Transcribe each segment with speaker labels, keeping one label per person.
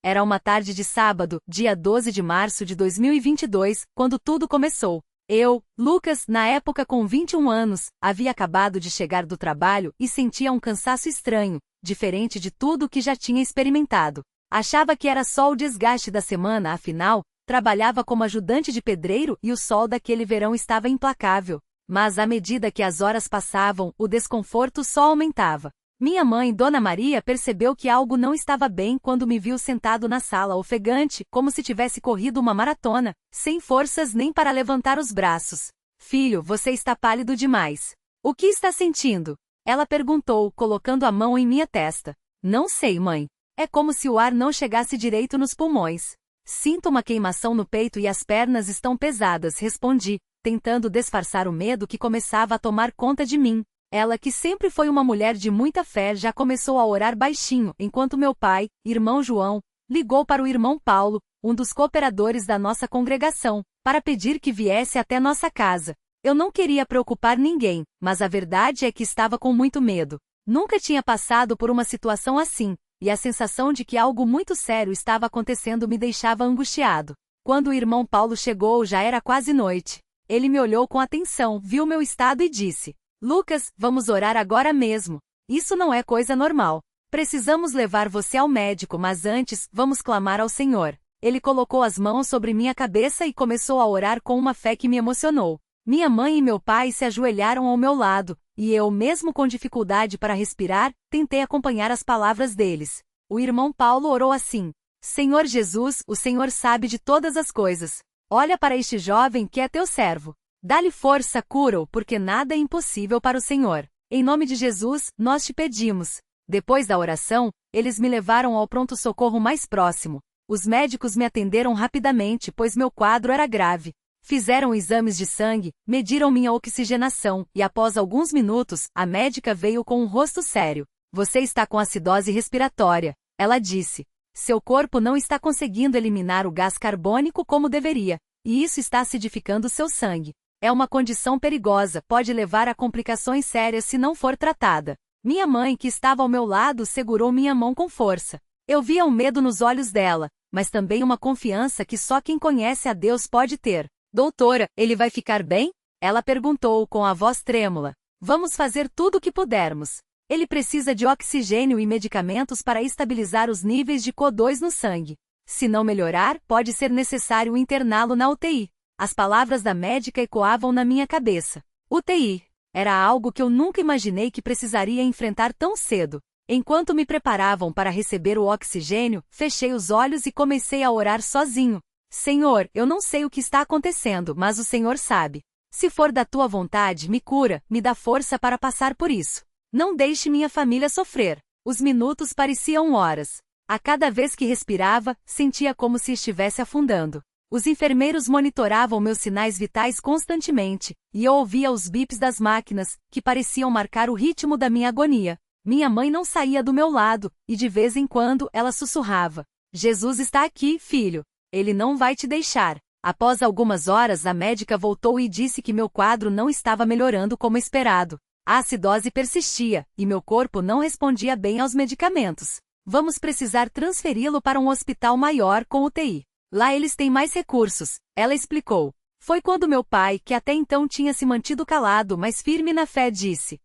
Speaker 1: Era uma tarde de sábado, dia 12 de março de 2022, quando tudo começou. Eu, Lucas, na época com 21 anos, havia acabado de chegar do trabalho e sentia um cansaço estranho, diferente de tudo o que já tinha experimentado. Achava que era só o desgaste da semana, afinal, trabalhava como ajudante de pedreiro e o sol daquele verão estava implacável. Mas à medida que as horas passavam, o desconforto só aumentava. Minha mãe, Dona Maria, percebeu que algo não estava bem quando me viu sentado na sala ofegante, como se tivesse corrido uma maratona, sem forças nem para levantar os braços. Filho, você está pálido demais. O que está sentindo? Ela perguntou, colocando a mão em minha testa. Não sei, mãe. É como se o ar não chegasse direito nos pulmões. Sinto uma queimação no peito e as pernas estão pesadas, respondi, tentando disfarçar o medo que começava a tomar conta de mim. Ela, que sempre foi uma mulher de muita fé, já começou a orar baixinho, enquanto meu pai, irmão João, ligou para o irmão Paulo, um dos cooperadores da nossa congregação, para pedir que viesse até nossa casa. Eu não queria preocupar ninguém, mas a verdade é que estava com muito medo. Nunca tinha passado por uma situação assim, e a sensação de que algo muito sério estava acontecendo me deixava angustiado. Quando o irmão Paulo chegou, já era quase noite. Ele me olhou com atenção, viu meu estado e disse: Lucas, vamos orar agora mesmo. Isso não é coisa normal. Precisamos levar você ao médico, mas antes, vamos clamar ao Senhor. Ele colocou as mãos sobre minha cabeça e começou a orar com uma fé que me emocionou. Minha mãe e meu pai se ajoelharam ao meu lado, e eu, mesmo com dificuldade para respirar, tentei acompanhar as palavras deles. O irmão Paulo orou assim: Senhor Jesus, o Senhor sabe de todas as coisas. Olha para este jovem que é teu servo. Dá-lhe força, cura-o, porque nada é impossível para o Senhor. Em nome de Jesus, nós te pedimos. Depois da oração, eles me levaram ao pronto-socorro mais próximo. Os médicos me atenderam rapidamente, pois meu quadro era grave. Fizeram exames de sangue, mediram minha oxigenação, e após alguns minutos, a médica veio com um rosto sério. Você está com acidose respiratória, ela disse. Seu corpo não está conseguindo eliminar o gás carbônico como deveria, e isso está acidificando seu sangue. É uma condição perigosa, pode levar a complicações sérias se não for tratada. Minha mãe, que estava ao meu lado, segurou minha mão com força. Eu via um medo nos olhos dela, mas também uma confiança que só quem conhece a Deus pode ter. Doutora, ele vai ficar bem? Ela perguntou com a voz trêmula. Vamos fazer tudo o que pudermos. Ele precisa de oxigênio e medicamentos para estabilizar os níveis de CO2 no sangue. Se não melhorar, pode ser necessário interná-lo na UTI. As palavras da médica ecoavam na minha cabeça. UTI. Era algo que eu nunca imaginei que precisaria enfrentar tão cedo. Enquanto me preparavam para receber o oxigênio, fechei os olhos e comecei a orar sozinho. Senhor, eu não sei o que está acontecendo, mas o Senhor sabe. Se for da tua vontade, me cura, me dá força para passar por isso. Não deixe minha família sofrer. Os minutos pareciam horas. A cada vez que respirava, sentia como se estivesse afundando. Os enfermeiros monitoravam meus sinais vitais constantemente, e eu ouvia os bips das máquinas, que pareciam marcar o ritmo da minha agonia. Minha mãe não saía do meu lado, e de vez em quando ela sussurrava: Jesus está aqui, filho. Ele não vai te deixar. Após algumas horas, a médica voltou e disse que meu quadro não estava melhorando como esperado. A acidose persistia, e meu corpo não respondia bem aos medicamentos. Vamos precisar transferi-lo para um hospital maior com UTI. Lá eles têm mais recursos, ela explicou. Foi quando meu pai, que até então tinha se mantido calado, mas firme na fé, disse: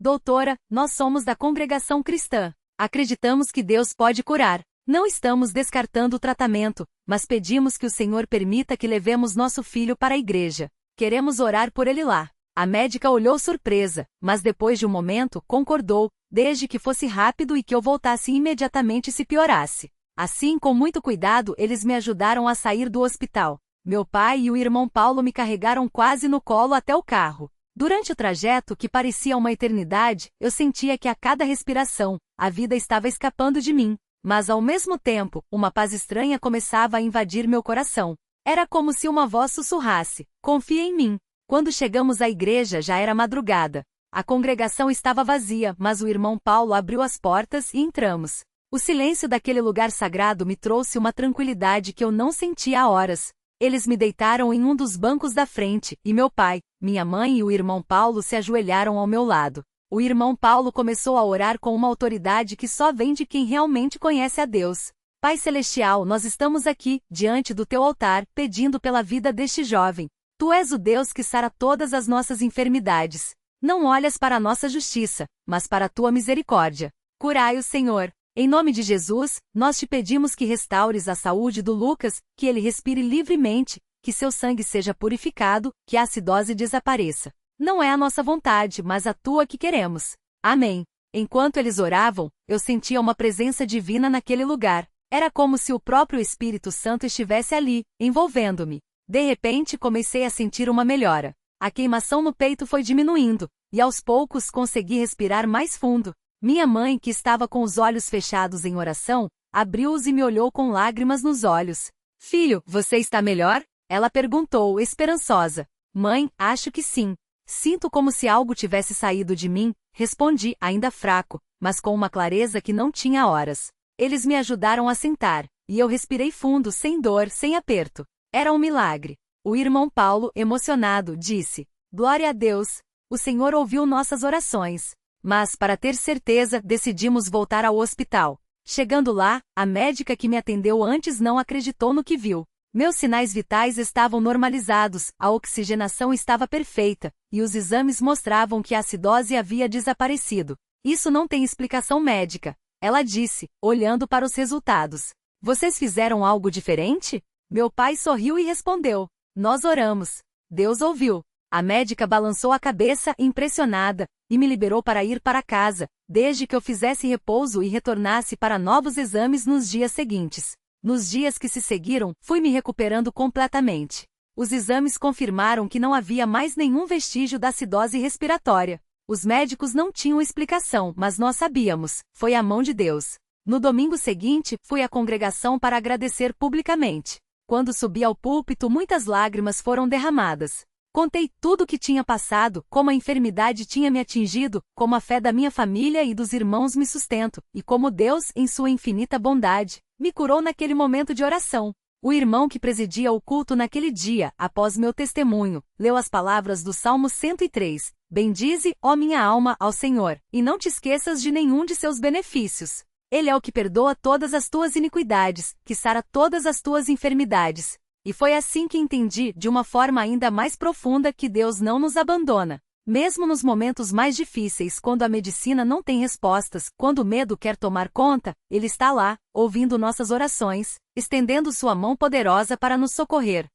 Speaker 1: Doutora, nós somos da congregação cristã. Acreditamos que Deus pode curar. Não estamos descartando o tratamento, mas pedimos que o Senhor permita que levemos nosso filho para a igreja. Queremos orar por ele lá. A médica olhou surpresa, mas depois de um momento, concordou, desde que fosse rápido e que eu voltasse imediatamente se piorasse. Assim, com muito cuidado, eles me ajudaram a sair do hospital. Meu pai e o irmão Paulo me carregaram quase no colo até o carro. Durante o trajeto, que parecia uma eternidade, eu sentia que a cada respiração, a vida estava escapando de mim. Mas ao mesmo tempo, uma paz estranha começava a invadir meu coração. Era como se uma voz sussurrasse: confia em mim. Quando chegamos à igreja já era madrugada. A congregação estava vazia, mas o irmão Paulo abriu as portas e entramos. O silêncio daquele lugar sagrado me trouxe uma tranquilidade que eu não sentia há horas. Eles me deitaram em um dos bancos da frente, e meu pai, minha mãe e o irmão Paulo se ajoelharam ao meu lado. O irmão Paulo começou a orar com uma autoridade que só vem de quem realmente conhece a Deus. Pai Celestial, nós estamos aqui, diante do teu altar, pedindo pela vida deste jovem. Tu és o Deus que sara todas as nossas enfermidades. Não olhas para a nossa justiça, mas para a tua misericórdia. Curai-o, Senhor. Em nome de Jesus, nós te pedimos que restaures a saúde do Lucas, que ele respire livremente, que seu sangue seja purificado, que a acidose desapareça. Não é a nossa vontade, mas a tua que queremos. Amém. Enquanto eles oravam, eu sentia uma presença divina naquele lugar. Era como se o próprio Espírito Santo estivesse ali, envolvendo-me. De repente comecei a sentir uma melhora. A queimação no peito foi diminuindo, e aos poucos consegui respirar mais fundo. Minha mãe, que estava com os olhos fechados em oração, abriu-os e me olhou com lágrimas nos olhos. Filho, você está melhor? Ela perguntou, esperançosa. Mãe, acho que sim. Sinto como se algo tivesse saído de mim, respondi, ainda fraco, mas com uma clareza que não tinha horas. Eles me ajudaram a sentar, e eu respirei fundo, sem dor, sem aperto. Era um milagre. O irmão Paulo, emocionado, disse: Glória a Deus! O Senhor ouviu nossas orações. Mas, para ter certeza, decidimos voltar ao hospital. Chegando lá, a médica que me atendeu antes não acreditou no que viu. Meus sinais vitais estavam normalizados, a oxigenação estava perfeita, e os exames mostravam que a acidose havia desaparecido. Isso não tem explicação médica. Ela disse, olhando para os resultados. Vocês fizeram algo diferente? Meu pai sorriu e respondeu. Nós oramos. Deus ouviu. A médica balançou a cabeça, impressionada, e me liberou para ir para casa, desde que eu fizesse repouso e retornasse para novos exames nos dias seguintes. Nos dias que se seguiram, fui me recuperando completamente. Os exames confirmaram que não havia mais nenhum vestígio da acidose respiratória. Os médicos não tinham explicação, mas nós sabíamos, foi a mão de Deus. No domingo seguinte, fui à congregação para agradecer publicamente. Quando subi ao púlpito, muitas lágrimas foram derramadas. Contei tudo o que tinha passado, como a enfermidade tinha me atingido, como a fé da minha família e dos irmãos me sustento, e como Deus, em sua infinita bondade, me curou naquele momento de oração. O irmão que presidia o culto naquele dia, após meu testemunho, leu as palavras do Salmo 103. Bendize, ó minha alma, ao Senhor, e não te esqueças de nenhum de seus benefícios. Ele é o que perdoa todas as tuas iniquidades, que sara todas as tuas enfermidades. E foi assim que entendi, de uma forma ainda mais profunda, que Deus não nos abandona. Mesmo nos momentos mais difíceis, quando a medicina não tem respostas, quando o medo quer tomar conta, Ele está lá, ouvindo nossas orações, estendendo sua mão poderosa para nos socorrer.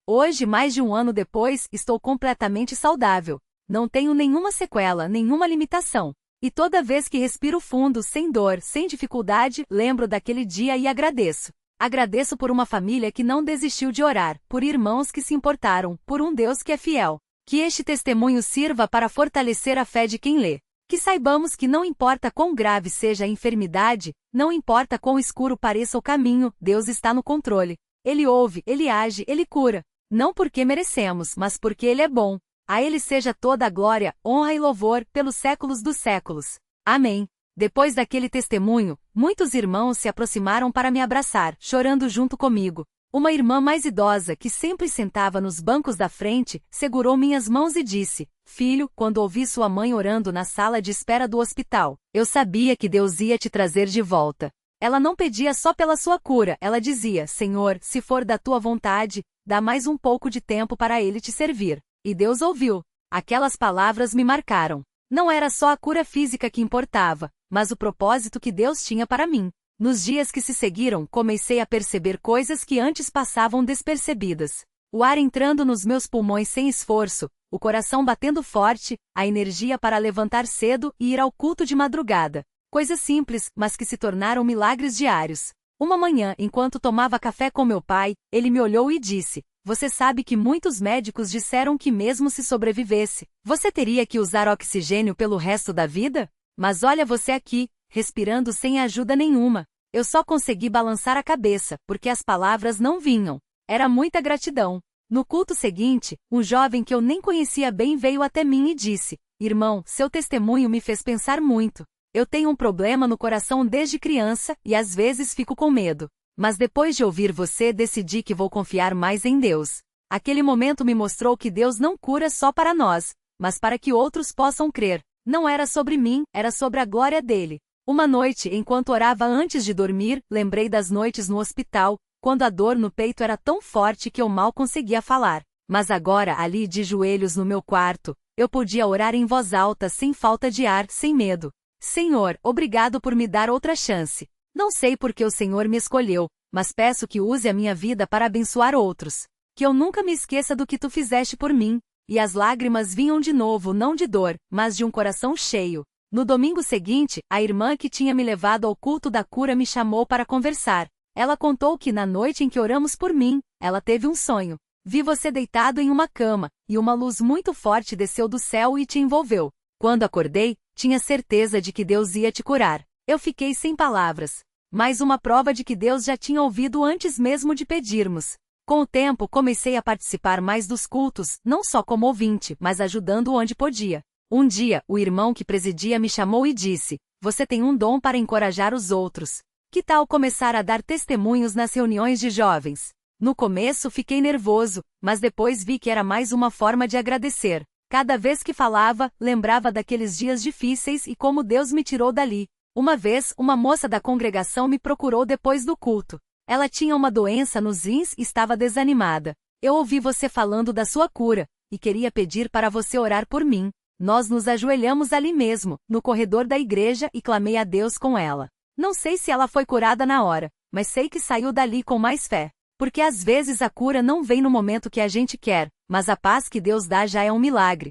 Speaker 1: Hoje, mais de um ano depois, estou completamente saudável. Não tenho nenhuma sequela, nenhuma limitação. E toda vez que respiro fundo, sem dor, sem dificuldade, lembro daquele dia e agradeço. Agradeço por uma família que não desistiu de orar, por irmãos que se importaram, por um Deus que é fiel. Que este testemunho sirva para fortalecer a fé de quem lê. Que saibamos que não importa quão grave seja a enfermidade, não importa quão escuro pareça o caminho, Deus está no controle. Ele ouve, Ele age, Ele cura. Não porque merecemos, mas porque Ele é bom. A Ele seja toda a glória, honra e louvor, pelos séculos dos séculos. Amém. Depois daquele testemunho, muitos irmãos se aproximaram para me abraçar, chorando junto comigo. Uma irmã mais idosa, que sempre sentava nos bancos da frente, segurou minhas mãos e disse: Filho, quando ouvi sua mãe orando na sala de espera do hospital, eu sabia que Deus ia te trazer de volta. Ela não pedia só pela sua cura, ela dizia: Senhor, se for da tua vontade, dá mais um pouco de tempo para Ele te servir. E Deus ouviu. Aquelas palavras me marcaram. Não era só a cura física que importava, mas o propósito que Deus tinha para mim. Nos dias que se seguiram, comecei a perceber coisas que antes passavam despercebidas. O ar entrando nos meus pulmões sem esforço, o coração batendo forte, a energia para levantar cedo e ir ao culto de madrugada. Coisas simples, mas que se tornaram milagres diários. Uma manhã, enquanto tomava café com meu pai, ele me olhou e disse: Você sabe que muitos médicos disseram que mesmo se sobrevivesse, você teria que usar oxigênio pelo resto da vida? Mas olha você aqui, respirando sem ajuda nenhuma. Eu só consegui balançar a cabeça, porque as palavras não vinham. Era muita gratidão. No culto seguinte, um jovem que eu nem conhecia bem veio até mim e disse: Irmão, seu testemunho me fez pensar muito. Eu tenho um problema no coração desde criança, e às vezes fico com medo. Mas depois de ouvir você, decidi que vou confiar mais em Deus. Aquele momento me mostrou que Deus não cura só para nós, mas para que outros possam crer. Não era sobre mim, era sobre a glória dele. Uma noite, enquanto orava antes de dormir, lembrei das noites no hospital, quando a dor no peito era tão forte que eu mal conseguia falar. Mas agora, ali de joelhos no meu quarto, eu podia orar em voz alta sem falta de ar, sem medo. Senhor, obrigado por me dar outra chance. Não sei por que o Senhor me escolheu, mas peço que use a minha vida para abençoar outros. Que eu nunca me esqueça do que tu fizeste por mim. E as lágrimas vinham de novo, não de dor, mas de um coração cheio. No domingo seguinte, a irmã que tinha me levado ao culto da cura me chamou para conversar. Ela contou que na noite em que oramos por mim, ela teve um sonho. Vi você deitado em uma cama, e uma luz muito forte desceu do céu e te envolveu. Quando acordei, tinha certeza de que Deus ia te curar. Eu fiquei sem palavras. Mais uma prova de que Deus já tinha ouvido antes mesmo de pedirmos. Com o tempo, comecei a participar mais dos cultos, não só como ouvinte, mas ajudando onde podia. Um dia, o irmão que presidia me chamou e disse: "Você tem um dom para encorajar os outros. Que tal começar a dar testemunhos nas reuniões de jovens?" No começo fiquei nervoso, mas depois vi que era mais uma forma de agradecer. Cada vez que falava, lembrava daqueles dias difíceis e como Deus me tirou dali. Uma vez, uma moça da congregação me procurou depois do culto. Ela tinha uma doença nos rins e estava desanimada. Eu ouvi você falando da sua cura, e queria pedir para você orar por mim. Nós nos ajoelhamos ali mesmo, no corredor da igreja, e clamei a Deus com ela. Não sei se ela foi curada na hora, mas sei que saiu dali com mais fé. Porque às vezes a cura não vem no momento que a gente quer, mas a paz que Deus dá já é um milagre.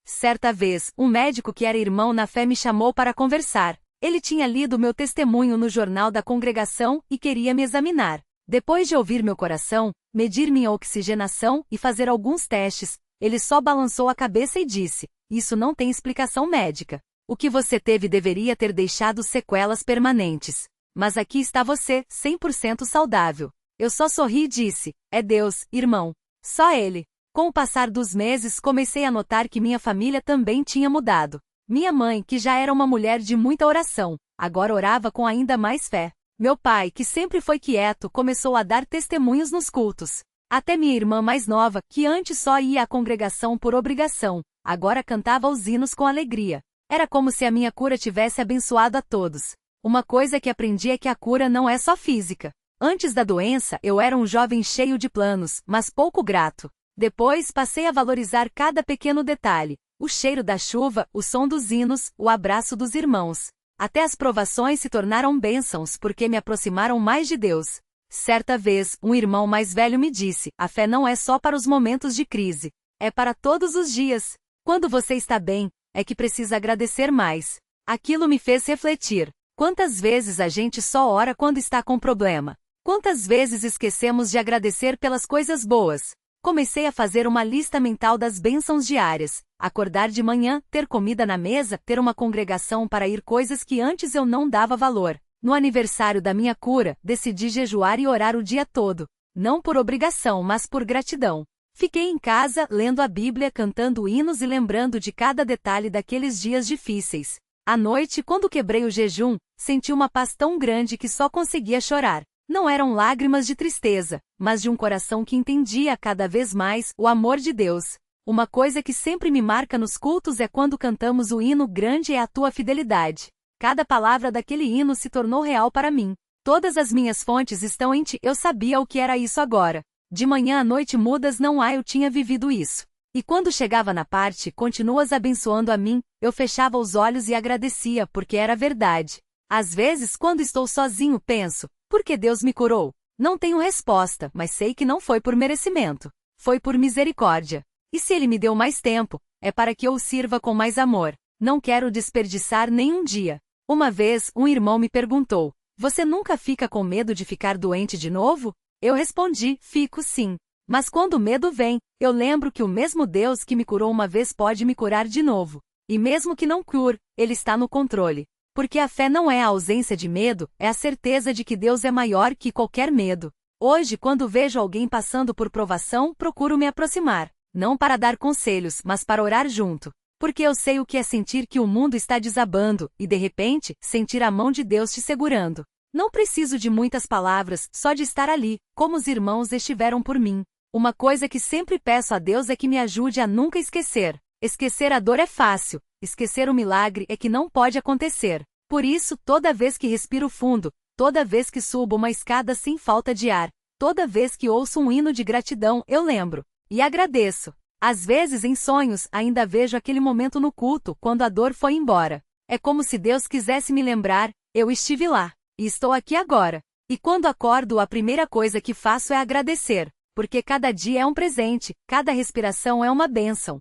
Speaker 1: Certa vez, um médico que era irmão na fé me chamou para conversar. Ele tinha lido meu testemunho no jornal da congregação e queria me examinar. Depois de ouvir meu coração, medir minha oxigenação e fazer alguns testes, ele só balançou a cabeça e disse: "Isso não tem explicação médica. O que você teve deveria ter deixado sequelas permanentes. Mas aqui está você, 100% saudável." Eu só sorri e disse: "É Deus, irmão. Só Ele." Com o passar dos meses, comecei a notar que minha família também tinha mudado. Minha mãe, que já era uma mulher de muita oração, agora orava com ainda mais fé. Meu pai, que sempre foi quieto, começou a dar testemunhos nos cultos. Até minha irmã mais nova, que antes só ia à congregação por obrigação, agora cantava os hinos com alegria. Era como se a minha cura tivesse abençoado a todos. Uma coisa que aprendi é que a cura não é só física. Antes da doença, eu era um jovem cheio de planos, mas pouco grato. Depois, passei a valorizar cada pequeno detalhe: o cheiro da chuva, o som dos hinos, o abraço dos irmãos. Até as provações se tornaram bênçãos porque me aproximaram mais de Deus. Certa vez, um irmão mais velho me disse: "A fé não é só para os momentos de crise. É para todos os dias. Quando você está bem, é que precisa agradecer mais." Aquilo me fez refletir. Quantas vezes a gente só ora quando está com problema? Quantas vezes esquecemos de agradecer pelas coisas boas? Comecei a fazer uma lista mental das bênçãos diárias. Acordar de manhã, ter comida na mesa, ter uma congregação para ir, coisas que antes eu não dava valor. No aniversário da minha cura, decidi jejuar e orar o dia todo. Não por obrigação, mas por gratidão. Fiquei em casa, lendo a Bíblia, cantando hinos e lembrando de cada detalhe daqueles dias difíceis. À noite, quando quebrei o jejum, senti uma paz tão grande que só conseguia chorar. Não eram lágrimas de tristeza, mas de um coração que entendia cada vez mais o amor de Deus. Uma coisa que sempre me marca nos cultos é quando cantamos o hino "Grande é a tua fidelidade." Cada palavra daquele hino se tornou real para mim. Todas as minhas fontes estão em ti. Eu sabia o que era isso agora. De manhã à noite mudas não há, eu tinha vivido isso. E quando chegava na parte "Continuas abençoando a mim", eu fechava os olhos e agradecia porque era verdade. Às vezes, quando estou sozinho, penso: por que Deus me curou? Não tenho resposta, mas sei que não foi por merecimento. Foi por misericórdia. E se Ele me deu mais tempo, é para que eu o sirva com mais amor. Não quero desperdiçar nenhum dia. Uma vez, um irmão me perguntou: "Você nunca fica com medo de ficar doente de novo?" Eu respondi: "Fico sim. Mas quando o medo vem, eu lembro que o mesmo Deus que me curou uma vez pode me curar de novo. E mesmo que não cure, Ele está no controle. Porque a fé não é a ausência de medo, é a certeza de que Deus é maior que qualquer medo. Hoje, quando vejo alguém passando por provação, procuro me aproximar. Não para dar conselhos, mas para orar junto. Porque eu sei o que é sentir que o mundo está desabando, e de repente, sentir a mão de Deus te segurando. Não preciso de muitas palavras, só de estar ali, como os irmãos estiveram por mim. Uma coisa que sempre peço a Deus é que me ajude a nunca esquecer. Esquecer a dor é fácil, esquecer o milagre é que não pode acontecer. Por isso, toda vez que respiro fundo, toda vez que subo uma escada sem falta de ar, toda vez que ouço um hino de gratidão, eu lembro e agradeço. Às vezes, em sonhos, ainda vejo aquele momento no culto, quando a dor foi embora. É como se Deus quisesse me lembrar, eu estive lá, e estou aqui agora. E quando acordo, a primeira coisa que faço é agradecer, porque cada dia é um presente, cada respiração é uma bênção.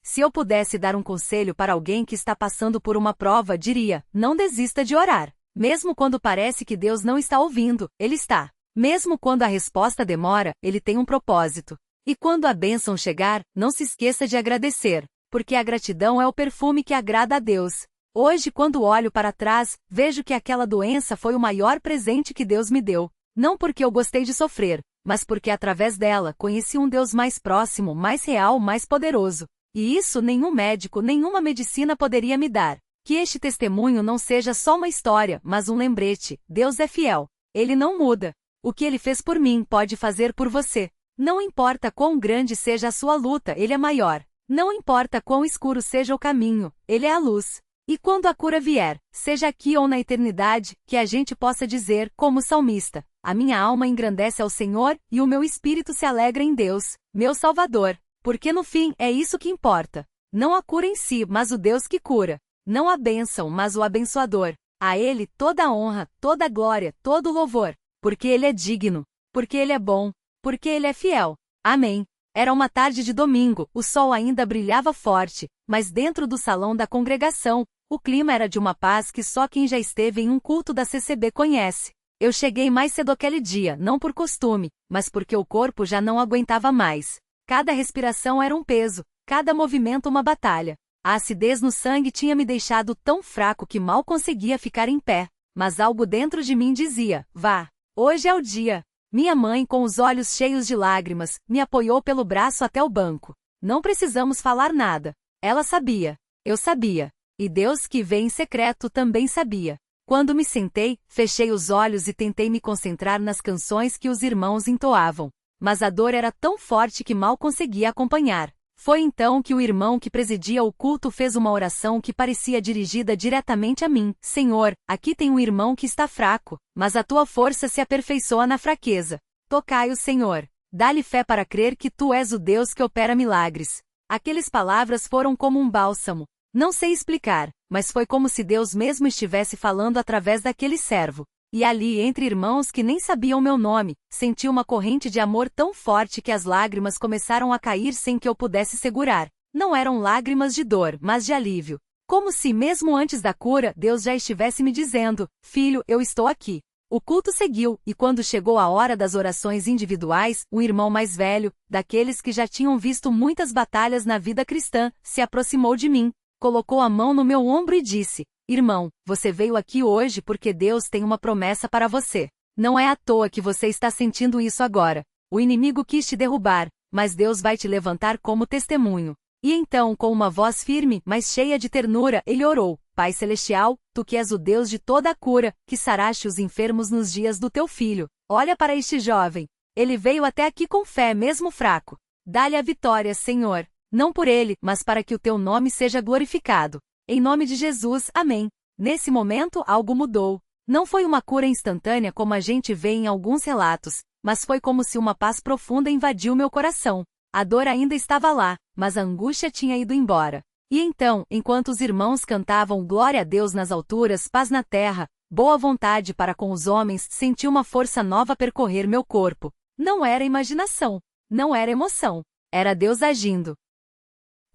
Speaker 1: Se eu pudesse dar um conselho para alguém que está passando por uma prova, diria: não desista de orar. Mesmo quando parece que Deus não está ouvindo, Ele está. Mesmo quando a resposta demora, Ele tem um propósito. E quando a bênção chegar, não se esqueça de agradecer, porque a gratidão é o perfume que agrada a Deus. Hoje, quando olho para trás, vejo que aquela doença foi o maior presente que Deus me deu. Não porque eu gostei de sofrer, mas porque através dela conheci um Deus mais próximo, mais real, mais poderoso. E isso nenhum médico, nenhuma medicina poderia me dar. Que este testemunho não seja só uma história, mas um lembrete. Deus é fiel. Ele não muda. O que Ele fez por mim pode fazer por você. Não importa quão grande seja a sua luta, Ele é maior. Não importa quão escuro seja o caminho, Ele é a luz. E quando a cura vier, seja aqui ou na eternidade, que a gente possa dizer, como salmista: a minha alma engrandece ao Senhor, e o meu espírito se alegra em Deus, meu Salvador. Porque no fim, é isso que importa. Não a cura em si, mas o Deus que cura. Não a bênção, mas o abençoador. A Ele toda a honra, toda a glória, todo o louvor. Porque Ele é digno. Porque Ele é bom. Porque Ele é fiel. Amém. Era uma tarde de domingo, o sol ainda brilhava forte, mas dentro do salão da congregação, o clima era de uma paz que só quem já esteve em um culto da CCB conhece. Eu cheguei mais cedo aquele dia, não por costume, mas porque o corpo já não aguentava mais. Cada respiração era um peso, cada movimento uma batalha. A acidez no sangue tinha me deixado tão fraco que mal conseguia ficar em pé, mas algo dentro de mim dizia: vá, hoje é o dia. Minha mãe, com os olhos cheios de lágrimas, me apoiou pelo braço até o banco. Não precisamos falar nada. Ela sabia. Eu sabia. E Deus, que vê em secreto, também sabia. Quando me sentei, fechei os olhos e tentei me concentrar nas canções que os irmãos entoavam. Mas a dor era tão forte que mal conseguia acompanhar. Foi então que o irmão que presidia o culto fez uma oração que parecia dirigida diretamente a mim. Senhor, aqui tem um irmão que está fraco, mas a tua força se aperfeiçoa na fraqueza. Tocai-o, Senhor. Dá-lhe fé para crer que tu és o Deus que opera milagres. Aquelas palavras foram como um bálsamo. Não sei explicar, mas foi como se Deus mesmo estivesse falando através daquele servo. E ali, entre irmãos que nem sabiam meu nome, senti uma corrente de amor tão forte que as lágrimas começaram a cair sem que eu pudesse segurar. Não eram lágrimas de dor, mas de alívio. Como se, mesmo antes da cura, Deus já estivesse me dizendo: filho, eu estou aqui. O culto seguiu, e quando chegou a hora das orações individuais, um irmão mais velho, daqueles que já tinham visto muitas batalhas na vida cristã, se aproximou de mim, colocou a mão no meu ombro e disse: irmão, você veio aqui hoje porque Deus tem uma promessa para você. Não é à toa que você está sentindo isso agora. O inimigo quis te derrubar, mas Deus vai te levantar como testemunho. E então, com uma voz firme, mas cheia de ternura, ele orou: Pai Celestial, tu que és o Deus de toda a cura, que saraste os enfermos nos dias do teu filho. Olha para este jovem. Ele veio até aqui com fé, mesmo fraco. Dá-lhe a vitória, Senhor. Não por ele, mas para que o teu nome seja glorificado. Em nome de Jesus, amém. Nesse momento, algo mudou. Não foi uma cura instantânea como a gente vê em alguns relatos, mas foi como se uma paz profunda invadiu meu coração. A dor ainda estava lá, mas a angústia tinha ido embora. E então, enquanto os irmãos cantavam glória a Deus nas alturas, paz na terra, boa vontade para com os homens, senti uma força nova percorrer meu corpo. Não era imaginação. Não era emoção. Era Deus agindo.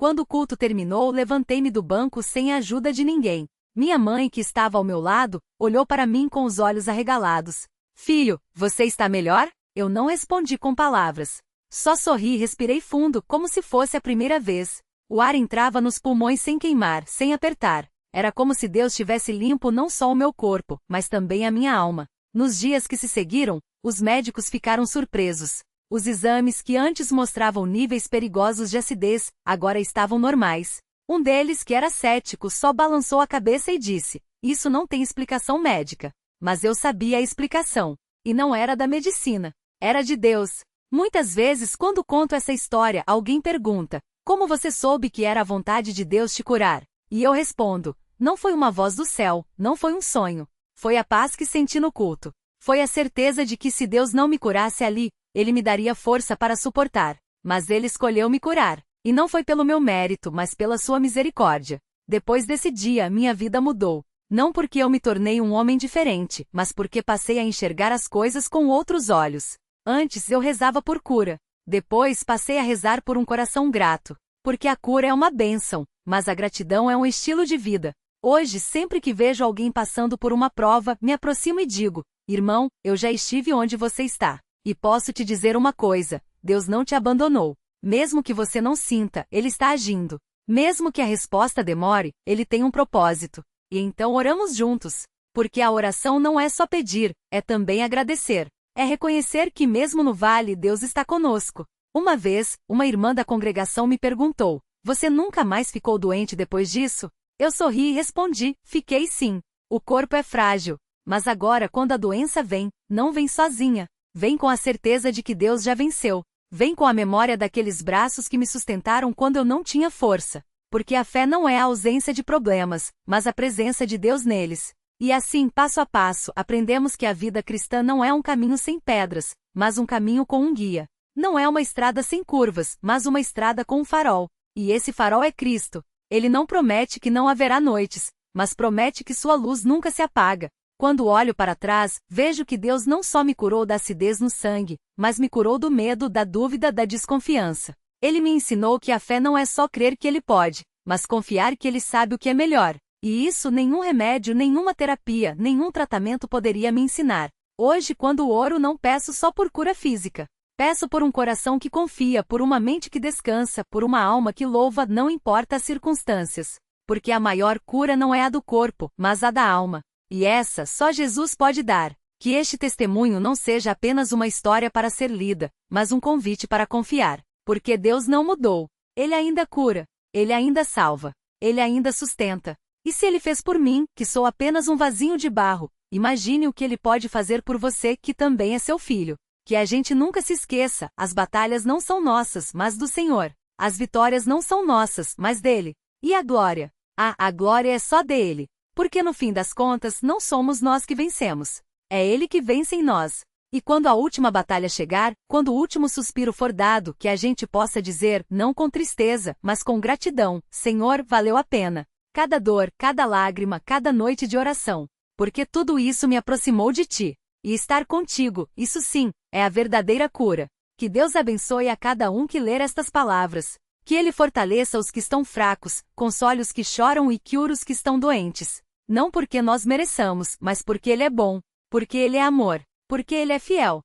Speaker 1: Quando o culto terminou, levantei-me do banco sem a ajuda de ninguém. Minha mãe, que estava ao meu lado, olhou para mim com os olhos arregalados. Filho, você está melhor? Eu não respondi com palavras. Só sorri e respirei fundo, como se fosse a primeira vez. O ar entrava nos pulmões sem queimar, sem apertar. Era como se Deus tivesse limpo não só o meu corpo, mas também a minha alma. Nos dias que se seguiram, os médicos ficaram surpresos. Os exames que antes mostravam níveis perigosos de acidez, agora estavam normais. Um deles, que era cético, só balançou a cabeça e disse: isso não tem explicação médica. Mas eu sabia a explicação. E não era da medicina. Era de Deus. Muitas vezes, quando conto essa história, alguém pergunta: como você soube que era a vontade de Deus te curar? E eu respondo: Não foi uma voz do céu, não foi um sonho. Foi a paz que senti no culto. Foi a certeza de que se Deus não me curasse ali, Ele me daria força para suportar. Mas Ele escolheu me curar. E não foi pelo meu mérito, mas pela sua misericórdia. Depois desse dia, minha vida mudou. Não porque eu me tornei um homem diferente, mas porque passei a enxergar as coisas com outros olhos. Antes eu rezava por cura. Depois passei a rezar por um coração grato. Porque a cura é uma bênção, mas a gratidão é um estilo de vida. Hoje, sempre que vejo alguém passando por uma prova, me aproximo e digo: irmão, eu já estive onde você está. E posso te dizer uma coisa: Deus não te abandonou. Mesmo que você não sinta, Ele está agindo. Mesmo que a resposta demore, Ele tem um propósito. E então oramos juntos. Porque a oração não é só pedir, é também agradecer. É reconhecer que mesmo no vale Deus está conosco. Uma vez, uma irmã da congregação me perguntou: você nunca mais ficou doente depois disso? Eu sorri e respondi: fiquei sim. O corpo é frágil. Mas agora, quando a doença vem, não vem sozinha. Vem com a certeza de que Deus já venceu. Vem com a memória daqueles braços que me sustentaram quando eu não tinha força. Porque a fé não é a ausência de problemas, mas a presença de Deus neles. E assim, passo a passo, aprendemos que a vida cristã não é um caminho sem pedras, mas um caminho com um guia. Não é uma estrada sem curvas, mas uma estrada com um farol. E esse farol é Cristo. Ele não promete que não haverá noites, mas promete que sua luz nunca se apaga. Quando olho para trás, vejo que Deus não só me curou da acidez no sangue, mas me curou do medo, da dúvida, da desconfiança. Ele me ensinou que a fé não é só crer que Ele pode, mas confiar que Ele sabe o que é melhor. E isso nenhum remédio, nenhuma terapia, nenhum tratamento poderia me ensinar. Hoje, quando oro, não peço só por cura física. Peço por um coração que confia, por uma mente que descansa, por uma alma que louva, não importa as circunstâncias. Porque a maior cura não é a do corpo, mas a da alma. E essa, só Jesus pode dar. Que este testemunho não seja apenas uma história para ser lida, mas um convite para confiar. Porque Deus não mudou. Ele ainda cura. Ele ainda salva. Ele ainda sustenta. E se Ele fez por mim, que sou apenas um vasinho de barro, imagine o que Ele pode fazer por você, que também é seu filho. Que a gente nunca se esqueça, as batalhas não são nossas, mas do Senhor. As vitórias não são nossas, mas dele. E a glória? A glória é só dele. Porque no fim das contas, não somos nós que vencemos. É Ele que vence em nós. E quando a última batalha chegar, quando o último suspiro for dado, que a gente possa dizer, não com tristeza, mas com gratidão: Senhor, valeu a pena. Cada dor, cada lágrima, cada noite de oração. Porque tudo isso me aproximou de Ti. E estar contigo, isso sim, é a verdadeira cura. Que Deus abençoe a cada um que ler estas palavras. Que Ele fortaleça os que estão fracos, console os que choram e cure os que estão doentes. Não porque nós mereçamos, mas porque Ele é bom. Porque Ele é amor. Porque Ele é fiel.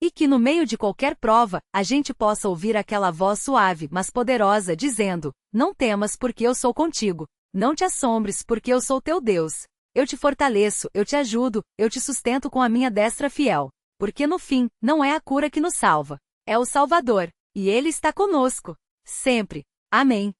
Speaker 1: E que no meio de qualquer prova, a gente possa ouvir aquela voz suave, mas poderosa, dizendo: não temas porque eu sou contigo. Não te assombres porque eu sou teu Deus. Eu te fortaleço, eu te ajudo, eu te sustento com a minha destra fiel. Porque no fim, não é a cura que nos salva. É o Salvador. E Ele está conosco. Sempre. Amém.